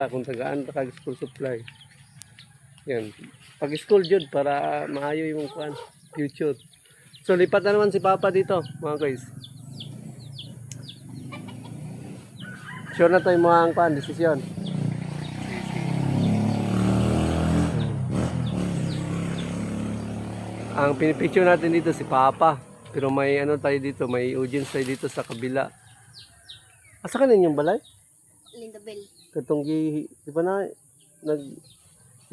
Kung tagaan ta kag school supply. Yan. Pag school jud para maayo yung kuan future. So lipat na naman si Papa dito, mga guys. Sure na to yung mga kuan desisyon. Ang pinipicture natin dito si Papa. Pero may ano tayo dito, may audience tayo dito sa kabila. Asa ka na yung balay? Lindabel. Katong di ba na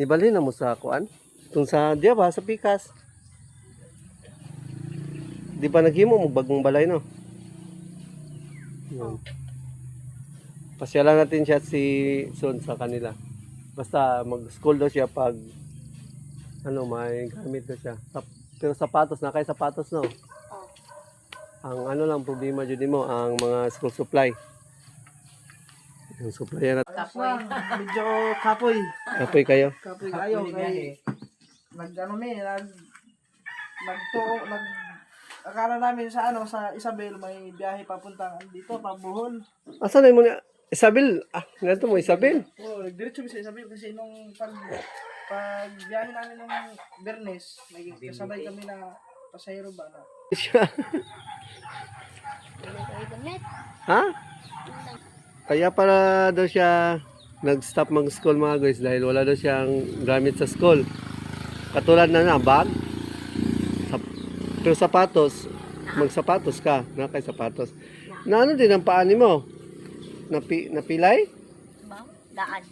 nibali na mo sa kuan? Tung sa diya ba sa Pikas. Di ba naghimo mo bagong balay no? Yun. Pasyalan natin siya si Son sa kanila. Basta mag-school daw siya pag ano may gamit daw siya. Pero sapatos na kay sapatos no. Ang ano lang problema jud mo ang mga school supply. Yung supply na Kapoy. Medyo kapoy. kapoy kayo. Kapoy kayo. Akala namin sa sa Isabel may biyahe papuntang dito, Pabuhol. Asa na mo na Isabel? Ganito mo Isabel. Oh, nagdiretso kami sa Isabel kasi nung pag biyahe namin nung Bernes, may kasabay kami na pasahero ba na. Siya. Ha? Kaya para daw siya nag-stop mag-school mga guys dahil wala daw siyang gamit sa school. Katulad na bag. Pero sapatos, magsapatos ka, nakay sapatos. Na ano din ang paan mo? Napilay? Daan.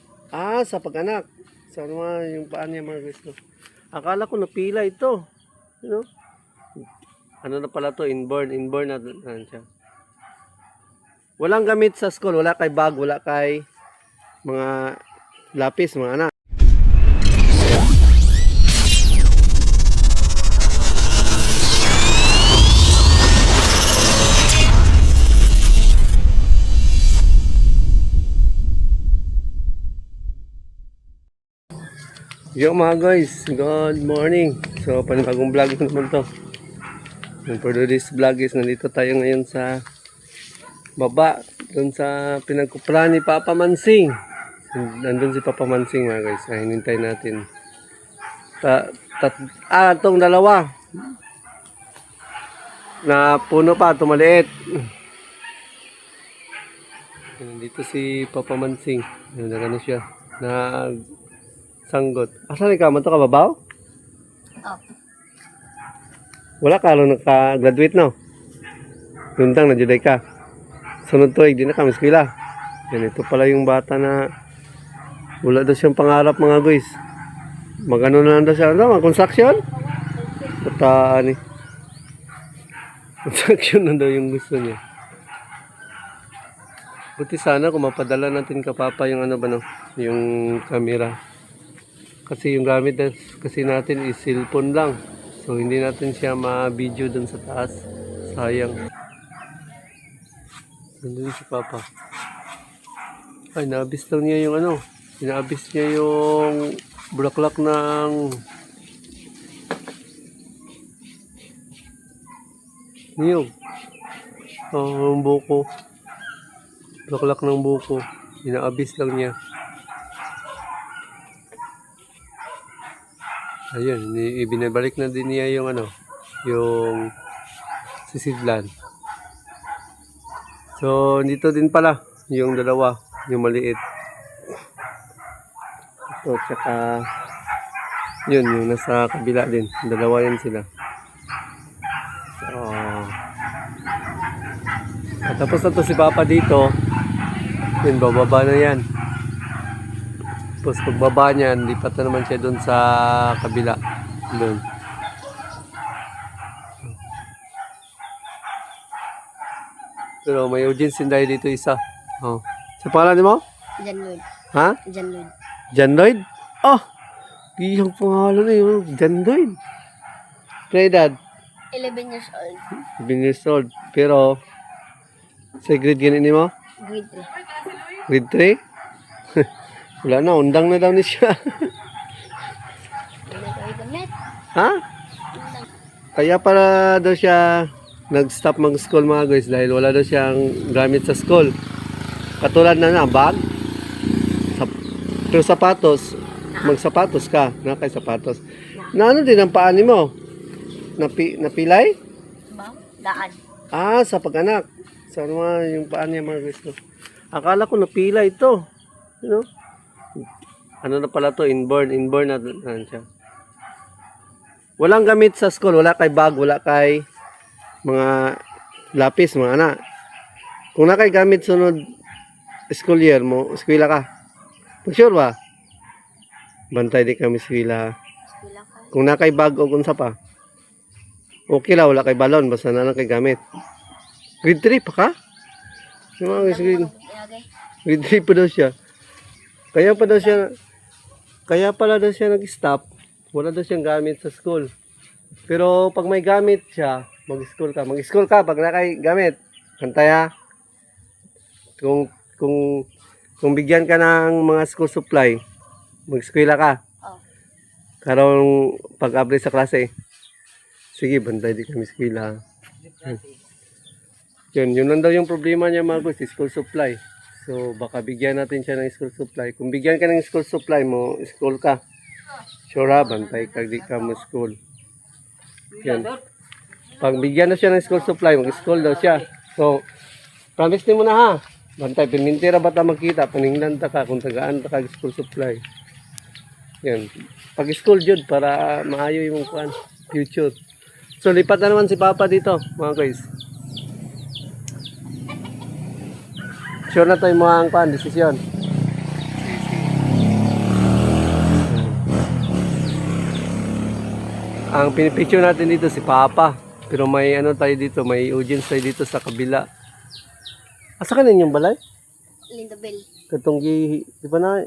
Sa pag-anak. Sa ano yung paan niya mga guys. No? Akala ko napilay ito. You know? Ano na pala to? Inborn na siya. Walang gamit sa school, wala kay bag, wala kay mga lapis, mga anak. Yo mga guys, good morning. So panibagong vlog naman to. And for this vlog is nandito tayo ngayon sa baba, doon sa pinagkupra ni Papa Mansing. Nandun si Papa Mansing mga guys. Hinintay natin. Itong dalawa. Na puno pa, tumaliit. Nandito si Papa Mansing. Nagano siya. Sanggot. Asan ka? Manto ka babaw? Wala ka, naka-graduate no? Luntang na juday ka. Sunod to, hindi na kami eskwela. Yan, ito pala yung bata na wala daw siyang pangarap mga guys. Magano na lang daw siya. Ano, mag-construction? Pataan eh. Construction na daw yung gusto niya. Buti sana kung mapadala natin kapapa yung ano ba no? Yung camera. Kasi yung gamit kasi natin is cellphone lang. So hindi natin siya ma-video dun sa taas. Sayang. Nandun si Papa. Ay, naabis lang niya yung ano. Inaabis niya yung bulaklak ng niyog. Ang buko. Bulaklak ng buko. Inaabis lang niya. Ayun, ibinabalik na din niya yung ano, yung sisidlan. So, dito din pala, yung dalawa, yung maliit. Ito, tsaka, yun, yung nasa kabila din. Dalawa yan sila. So, tapos na to si Papa dito. Yun, bababa na yan. Tapos pagbaba niyan, lipat na naman siya doon sa kabila. Doon. Pero may audience din tayo dito isa. Oh. Sa pangalan mo? John Lloyd. Ha? John Lloyd. John Lloyd? Oh! Iyong pangalan na yun. John Lloyd. Kaya edad? 11 years old. 11 years old. Pero, sa grade ganun mo? Grade 3. Grade 3? Wala na, undang na daw ni siya. Wala kayo gamit. Ha? Kaya para daw siya nag-stop mag-school mga guys dahil wala daw siyang gamit sa school. Katulad na bag. Pero sapatos, magsapatos ka. Nakay sapatos. Na ano din ang paan mo? Napilay? Ba? Daan. Ah, sa pag-anak. Sa ano nga yung paan niya mga guys. No? Akala ko napilay ito. You know? Ano na pala to? Inborn na siya. Walang gamit sa school. Wala kay bag. Wala kay mga lapis, mga anak. Kung na kay gamit sunod school year mo, eskwela ka. Sure ba? Bantay di kami eskwela. Eskwela ka. Kung na kay bag o kung sa pa. Okay lang, wala kay balon. Basta na lang kay gamit. Grade 3 pa ka? Yung mga guys, Ilagay. grade 3 pa daw siya. Kaya pala daw siya nag-stop. Wala daw siyang gamit sa school. Pero pag may gamit siya, mag-school ka. Mag-school ka pag nakay gamit. Kantay ha. Kung bigyan ka ng mga school supply, mag-eskwela ka. Oh. Karong pag-abre sa klase. Sige, bantay di kami eskwela. Yun lang daw yung problema niya mga guys, school supply. So, baka bigyan natin siya ng school supply. Kung bigyan ka ng school supply mo, school ka. Sure ha, bantay ka, di ka mo school. Yan. Pag bigyan na siya ng school supply, mag-school daw siya. So, promise ni mo na ha. Bantay, pinintira ba ta magkita? Paningnan ta ka kung tagaan ta ka school supply. Yan. Pag-school jud para maayo yung kuan future. So, lipat na naman si Papa dito, mga guys. Sure na to yung mga kuan, desisyon. Ang pinipicture natin dito si Papa. Pero may ano tayo dito, may audience tayo dito sa kabila. Asa ka ninyong balay? Lindabel. Katong di ba na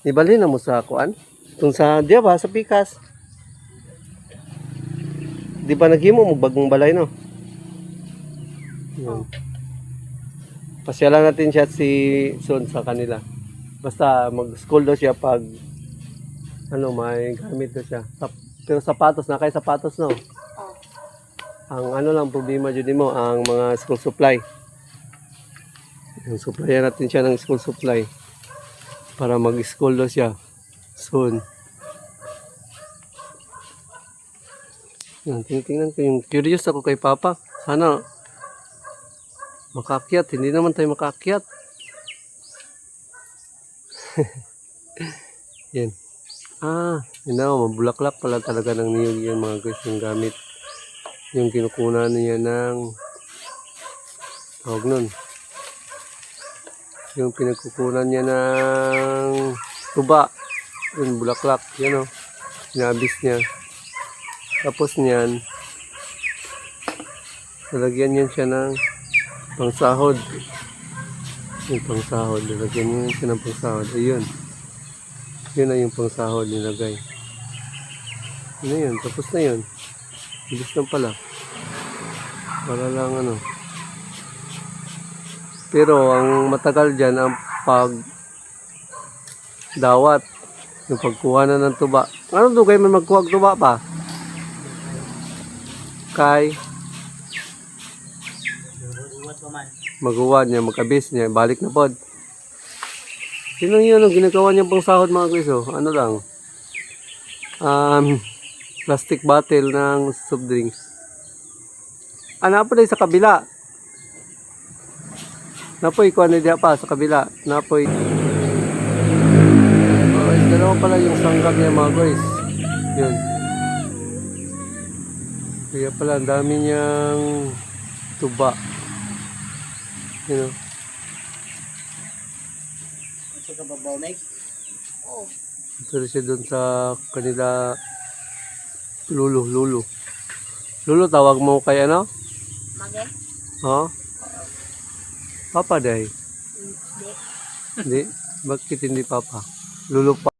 ibalhin na mo sa kuan? Tung sa diya ba sa Pikas? Di ba naghimo mo bagong balay no? Yun. Pasyalan natin siya si Son sa kanila. Basta mag-school daw siya pag ano may gamit daw siya. Pero sapatos na kay sapatos no. Oh. Ang ano lang problema jud mo ang mga school supply. Yung supplyan natin siya ng school supply para mag-school daw siya soon. Yan, tingnan ko yung curious ako kay Papa. Sana makakyat, hindi naman tayo makakyat. Yan. Yun na, mabulaklak pala talaga ng niyog yan mga guys, yung gamit. Yung kinukunan niya ng tawag nun. Yung pinagkukunan niya ng tuba. Yun, bulaklak. Yan o. Inabis niya. Tapos niyan, nalagyan niya siya ng pangsahod. Yung pangsahod. Nalagyan niya siya ng pangsahod. Ayun. Yun na yung pangsahod nilagay. Yun na yun. Tapos na yun. Ibig na pala. Para lang ano. Pero ang matagal dyan ang pagdawat. Yung pagkuha na ng tuba. Ano to kayo may magkuha ng tuba pa? Kay maguwan niya, magkabis niya, balik na pod. Sino yun ang ginagawa niyang pangsahod mga guys oh? Ano lang? Plastic bottle ng soft drinks. Napo dahil sa kabila. Napoy, kuha na diya pa sa kabila. Napoy. Dalawa pala yung sanggab niya mga guys. Yun. Kaya pala, ang dami niyang tuba. You know. Ito ka babaw, Meg? Oh. Ito siya dun sa kanila Lulu. Lulu, tawag mo kay ano? Mage? Ha? Papa day. Hindi. Hindi? Bakit hindi Papa? Lulu pa.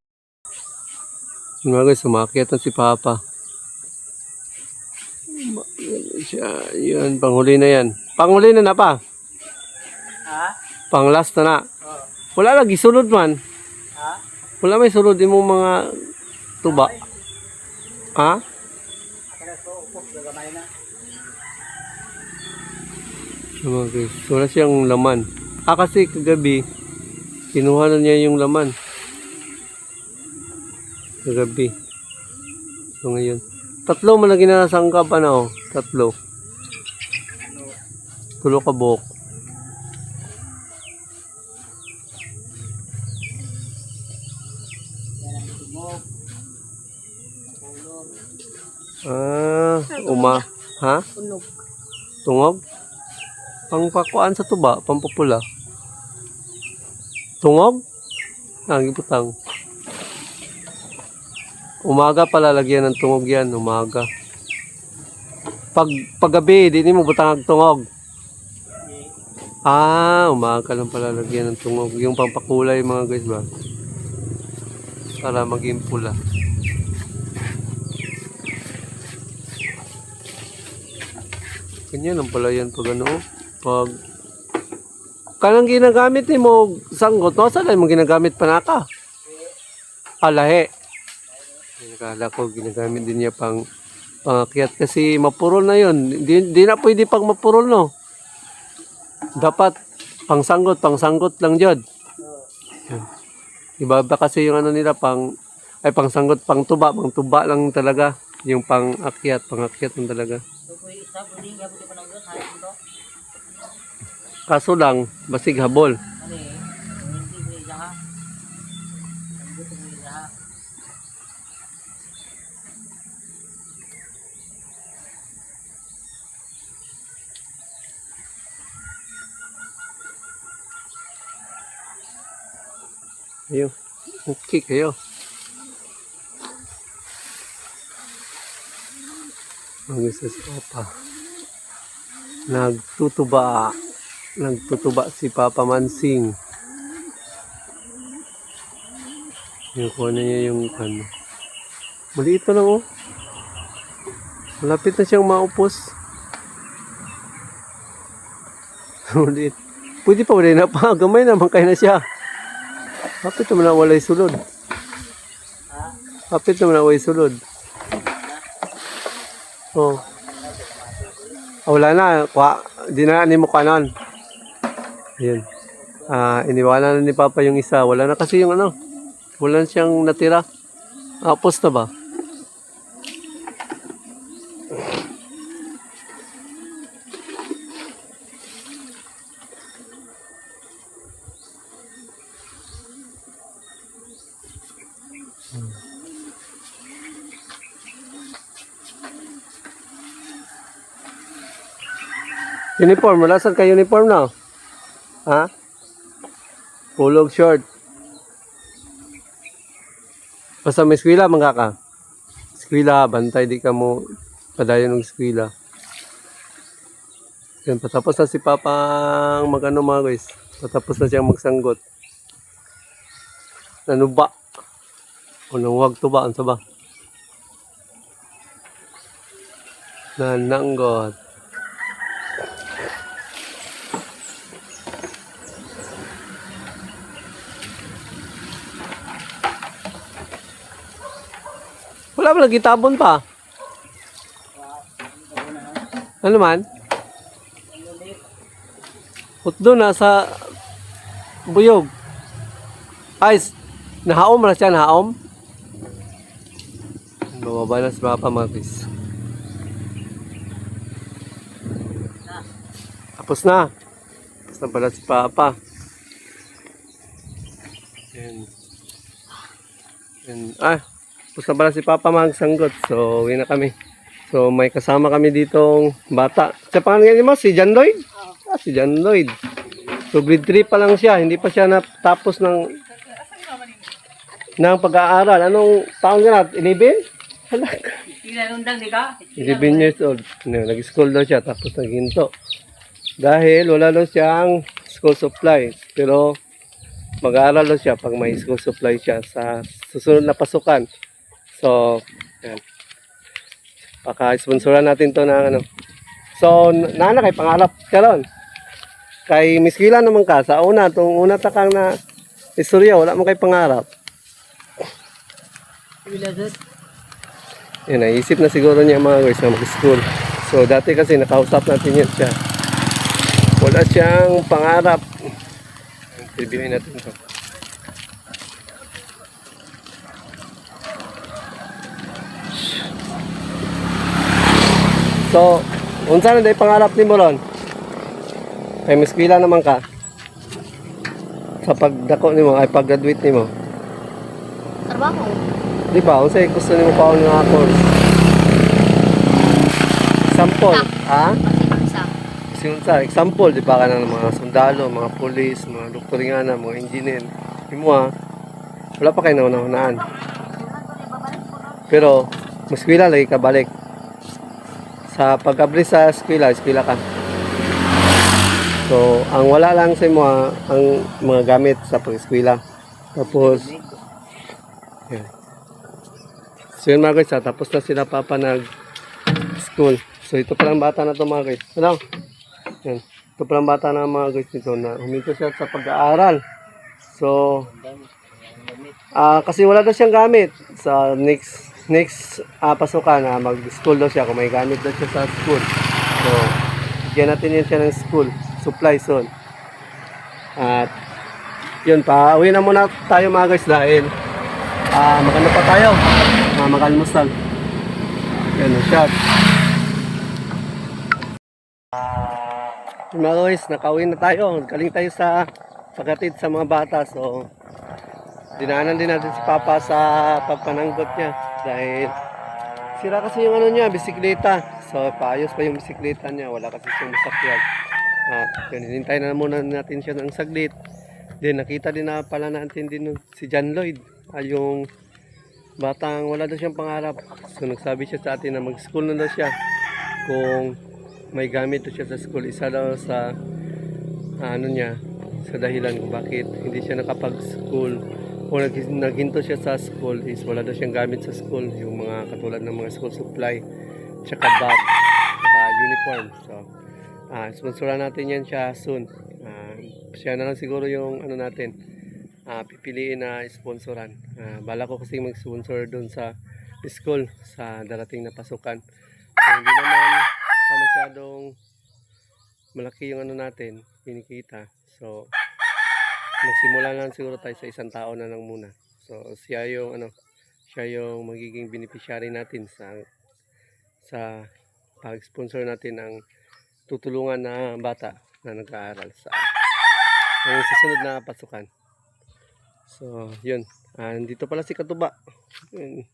Yung mga guys, sumakyat na si Papa. Siya, yun, panghuli na yan. Panghuli na pa. Ha? Pang last na na. Oo. Wala lagi, sunod man. Ha? Wala may sunod din mo mga tuba. Ha? Kaya ko, upos, gagamay na. Mga guys, wala siyang laman. Kasi kagabi, Kinuha na niya yung laman. Kagabi. So ngayon. 3 malagi na nasangkap ano. 3. 3 ka buhok. Ha? Unog. Tungog? Pangpakuan sa tuba, pampupula. Tungog? Nagibutang. Umaga pala lagyan ng tungog yan, umaga. Paggabi, di mo butang ang tungog. Umaga lang pala lagyan ng tungog. Yung pampakulay mga guys ba? Para maging pula. Ganyan lang pala yan pag ano. Pag kanang ginagamit ni mo sanggot, no? Saan mo ginagamit panaka? Lahi. Akala ko ginagamit din niya pang pangakyat kasi mapurol na yun. Di na pwede pag mapurol, no? Dapat pangsanggot lang dyan. Iba ba kasi yung ano nila pangsanggot, pangtuba lang talaga. Yung pangakyat lang talaga. Kaso lang, basig habol. Ayun, okay kayo. Ang isa si Papa. Nagtutuba si Papa Mansing. Yung kuha na niya yung ano. Maliit na lang, oh. Malapit na siyang maupos. Maliit. Pwede pa wala na pa. Gamay naman kayo na siya. Kapit naman na walay sulod. Kapit naman na walay sulod. Oh. Wala na. Dinaanin mo kanon. Ayan. Iniwanan na ni Papa yung isa. Wala na kasi yung ano. Wala na siyang natira. Apos na ba? Uniform, wala saan ka uniform na? Ha? Pulog short. Basta may eskwela, mangga ka. Eskwela, bantay, di ka mo padayon ng eskwela. Yan, patapos na si Papang magano mga guys. Patapos na siyang magsanggot. Nanuba. O nang tuba, ang saba. Nananggot. Wala ba lagi tabon pa? Ano man? Putdo na sa buyog. Ay, nahaom na siya, nahaom. Bababa na si Papa Mavis. Tapos na. Tapos na pala si Papa. Tapos na pala si Papa magsanggot. So, uwi na kami. So, may kasama kami ditong bata. Sa pangalan niya mo, si John Lloyd? Si John Lloyd. So, grade 3 pa lang siya. Hindi pa siya natapos ng pag-aaral. Anong taon ka na? 11? 11 years old. Nag-school daw siya. Tapos naghinto. Dahil wala daw siyang school supplies. Pero, mag-aaral daw siya pag may school supply siya sa susunod na pasukan. So, yan. Paka-sponsoran natin to na ano. So, nana kay pangarap ka ron. Kay Miss Kila naman ka. Sa una, itong una takang na istorya, wala mo kay pangarap. Yan, naisip na siguro niya mga guys na mag-school. So, dati kasi nakausap natin yan siya. Wala siyang pangarap. Interviewin natin to. So, unsa na day pangarap nimo ron? Kay miskwila naman ka. Sa pagdako nimo ay pag-graduate nimo. Trabaho. Di ba? Unsay gusto nimo pa nga course? Example, ha? Isa. Kasi unsa, example, di ba ka ng mga sundalo, mga pulis, mga doktor nga na, mga engineer. Imo ha? Wala pa kayo naunaan. Pero, muskwila lagi ka balik. Sa pag-abri sa eskwela ka. So, ang wala lang sa imo ang mga gamit sa pag-eskwela. Tapos, yan. So yun mga guys, tapos na sila papa nag-school. So ito palang bata na to mga guys. Ano? Yan. Ito palang bata na mga guys nito na huminto siya sa pag-aaral. So, kasi wala daw siyang gamit sa next pasukan na mag-school daw siya kung may gamit daw siya sa school. So, bigyan natin yun siya ng school supply soon. At yun pa, uwi na muna tayo mga guys dahil maganda pa tayo. Makalmusal. Yan na siya. Mga guys, nakauwi na tayo. Galing tayo sa paghatid sa mga bata. So, dinaanan din natin si Papa sa pagpananggot niya. Dahil sira kasi yung ano niya, bisikleta. So, paayos pa yung bisikleta niya. Wala kasi siyang masakyan. Yun, hinintay na muna natin siya ng saglit. Then, nakita din na pala natin din si John Lloyd. Yung batang wala daw siyang pangarap. So, nagsabi siya sa atin na mag-school na daw siya. Kung may gamit daw siya sa school. Isa daw sa ano niya, sa dahilan kung bakit hindi siya nakapag-school o naghinto siya sa school is wala daw siyang gamit sa school. Yung mga katulad ng mga school supply, tsaka bag, tsaka uniform. So, sponsoran natin yan siya soon. Siya na lang siguro yung ano natin, pipiliin na sponsoran. Bala ko kasi mag-sponsor doon sa school sa darating na pasukan. So, hindi naman pa masyadong malaki yung ano natin, kinikita. So, magsimula lang siguro tayo sa isang tao na lang muna. So, siya yung magiging beneficiary natin sa pag-sponsor natin ng tutulungan na bata na nag-aaral sa susunod na pasukan. So, yun. Dito pala si Katuba. Yun.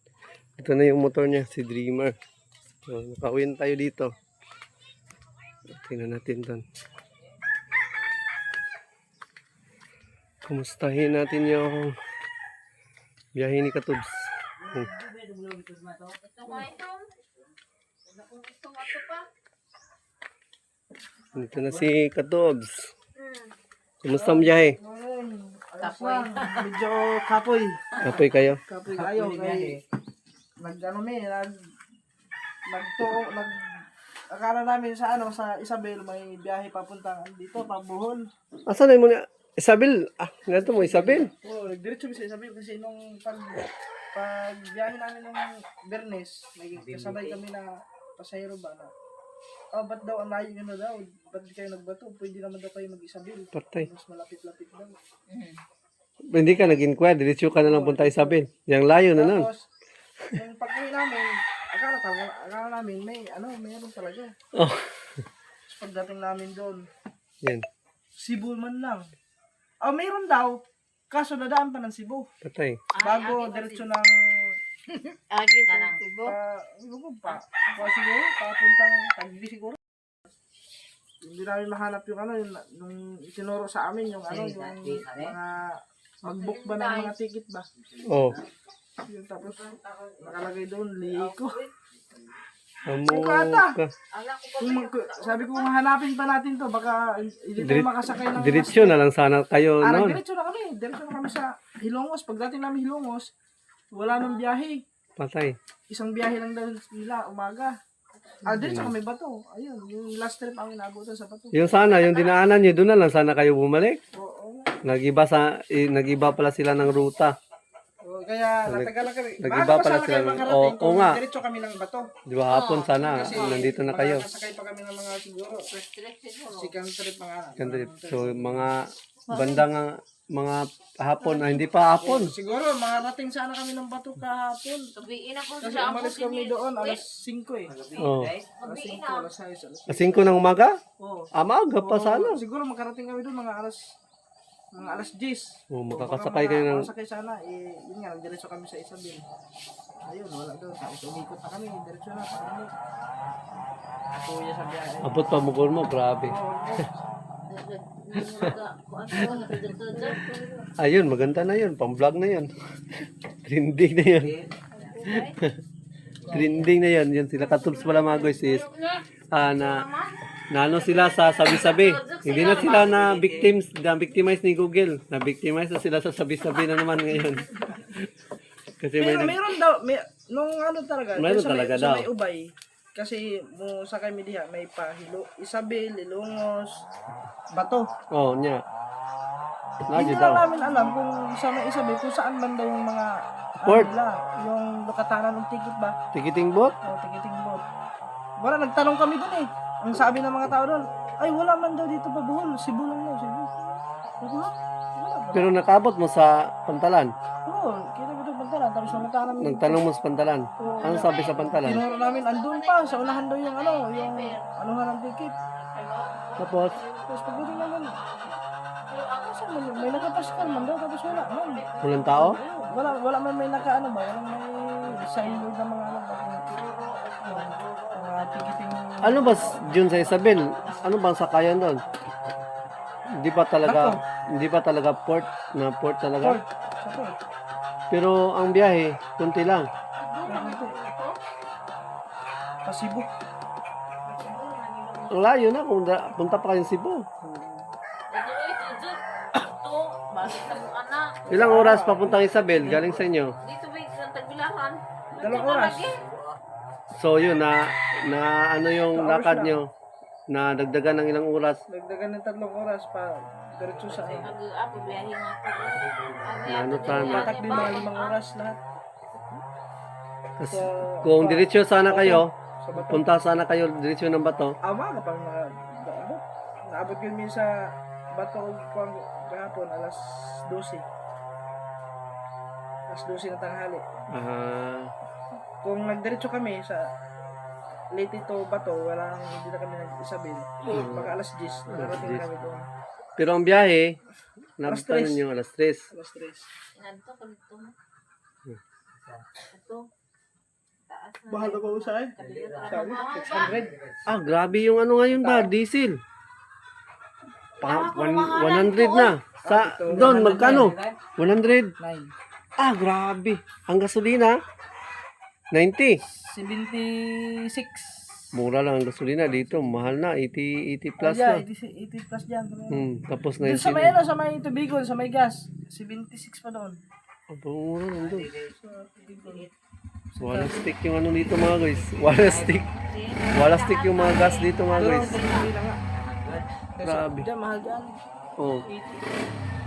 Ito na yung motor niya, si Dreamer. So, nakauwi na tayo dito. Tingnan natin doon. Kumustahin natin yung biyahe ni Katubs. Dito na si Katubs. Kumusta ang biyahe? Kapoy. Medyo kapoy. Kapoy kayo? Kapoy kayo. Akala namin sa Isabel may biyahe papuntang dito, Pabuhol. Asan na mo na? Isabel? Ganito mo, Isabel? Oo, nagdiretso sa Isabel kasi nung pag biyahe namin nung Bernes, may kasabay kami na pasahero ba na. Ba't daw ang layo nyo na daw? Ba't di kayo nagbato? Pwede naman daw kayo mag-Isabel. Patay. Mas malapit-lapit daw. Hindi ka nag-inquire, diretso ka na lang punta Isabel. Yang layo na nun. Tapos, yung pag-uwi namin, akala namin mayroon talaga. Oh. Tapos pagdating namin doon, Yan, Cebu man lang. Mayroon daw, kaso nadaan pa ng Cebu. patay. Bago, diretso ng Agi pa lang. Tibo. siguro, papuntang Taguig siguro. Hindi namin mahanap yung nung itinuro sa amin yung yung mga mag-book ba ng mga ticket ba. Oh. Yun, tapos nakalagay doon, Liiko. Amo Ata. ka. Sabi ko, mahanapin pa natin to, baka hindi tayo makasakay ng Diretsyo na lang sana kayo noon. diretso na kami sa Hilongos. Pagdating namin Hilongos, wala nang biyahe. Patay. Isang biyahe lang daw nila, umaga. Diretso kami Bato. Ayun, yung last trip ang inabutan sa Bato. Yung sana, yung dinaanan nyo, doon na lang sana kayo bumalik. Oo. Nag-iba pala sila ng ruta. Kaya natagalan kami. Nag-iba pala sila ng... Oo nga. Diretso kami ng Bato. Di ba hapon sana, nandito na kayo. Makakasakay pa kami ng mga siguro. Second trip mga. Ganda. So, mga bandang mga hapon, hindi pa hapon. Siguro, makarating sana kami ng Bato kahapon. Sabihin ako Kasi sa umalis kami doon, alas 5 eh. Oh. Alas 5, alas 6, alas 7. 5 ng umaga? Oo. Maaga pa sana. Siguro makarating kami doon mga alas 10. Oh, makakasakay kayo ng... Makakasakay sana, yun nga, diretso kami sa Isabel. Ayun, wala doon. Tapos umikot na kami, diretso na. Parang kuya sa biyahe. Abot pa mukul mo, grabe. Ayun, maganda na yun. Pang-vlog na yun. Trending na yun. Trending na yun. Yun sila katulps pala mga guys is na ano sila sa sabi-sabi. Hindi na sila na victimize ni Google. Na victimize na sila sa sabi-sabi na naman ngayon. Kasi Pero mayroon daw, nung ano talaga, Mayroon sa talaga sa daw. may ubay, kasi mo sa kami diha, may Pahilo, Isabel, Ilongos, Bato. oh, nya. Hindi Lagi lang daw. namin alam kung sa may Isabel, kung saan man daw yung mga Port. nila, yung lukatanan ng ticket ba? Tikiting bot? O, ticketing board. Wala, nagtanong kami doon eh. Ang sabi ng mga tao doon, ay wala man daw dito pa Bohol, Cebu lang daw, Cebu. Wala, wala ba? Pero nakabot mo sa pantalan. Oo, kita ko doon pantalan, tapos namunta namin. Nagtanong mo sa pantalan. Ano sabi sa pantalan? Tinuro namin, andun pa, sa unahan daw yung anuhan ng ticket. Tapos, Tapos pagdating naman, saan man yun? May nakapaskal man daw, tapos wala man. walang tao? Wala man may nakaano ba, walang may signboard na mga ano ba, mga ticketing. Ano ba dun sa Isabel? Ano bang sakayan doon? Hindi pa talaga port talaga. Port, sa port. Pero ang biyahe, kunti lang. Pasibo. Ang layo na kung punta pa kayong Cebu. Ilang oras papuntang Isabel galing sa inyo? Dito ba yung Tagbilaran? 2 oras. So yun na ano yung lakad nyo na dagdagan ng ilang oras. Dagdagan ng 3 oras pa diretso sa ano. Ano tan? Tatak din mga 5 oras lahat. Kasi kung diretsyo sana kayo, Sa Bato. punta sana kayo diretsyo ng Bato. Ama ka pang nakaabot. Naabot kami sa Bato pang kahapon alas 12. Alas 12 na tanghali. Kung nagdiretso kami sa Leyte to Bato, hindi na kami nag-Isabel. Baka alas 10, nakarating na kami doon. Pero ang biyahe, Alas napunta 3. ninyo alas 3. Alas 3. Bahal na ko sa sabi, 600. Ah, grabe yung ano ngayon ba? Diesel. 100 na. Sa doon magkano? 100. 9. Ah, grabe. Ang gasolina 90. 76. Mura lang ang gasolina dito, mahal na 80 plus Yeah, na. 80 plus dyan. Tapos Doon 90. sa may ano, sa may Tubigon, sa may gas. 76 pa doon. Ang mura lang doon. Sa Tubigon. Walang stick yung ano dito mga guys. Walang stick yung mga gas dito mga Doon, guys. pagpili na nga. Grabe. Diyan, mahal dyan. Oh.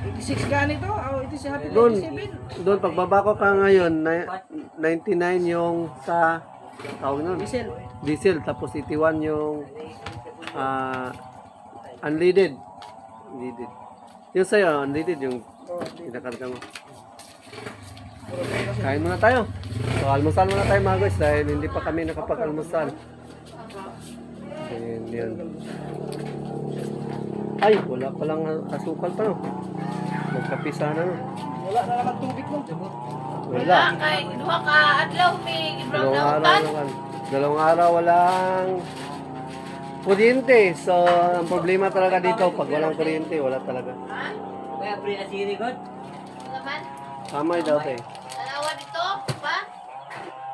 86 ganito? Oh, 87 happy Doon, 87. doon pagbaba ko ka ngayon, 99 yung sa tawag nun, Diesel. diesel, tapos 81 yung unleaded. Unleaded. Yung sa'yo, unleaded yung Oh, pinakarga mo. Kain muna tayo. So, almusal muna tayo mga guys dahil hindi pa kami nakapag-almusal. Ayan, yan. Ay, wala palang asukal pa no. Magkape sana no. wala na naman tubig mo. Wala. Kay duha ka adlaw mi Dalawang araw naman. Dalawang araw walang kuryente. So, ang problema talaga dito, pag walang kuryente, wala talaga. Kaya pre na siri god. Naman, Kamay daw tayo. dalawa dito, pa?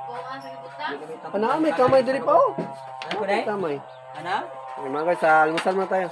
Kung ano yung butang? Ano, may kamay diri pa oh. Ano ko dai? Kamay. Ano? Okay, mga guys, almusal muna tayo.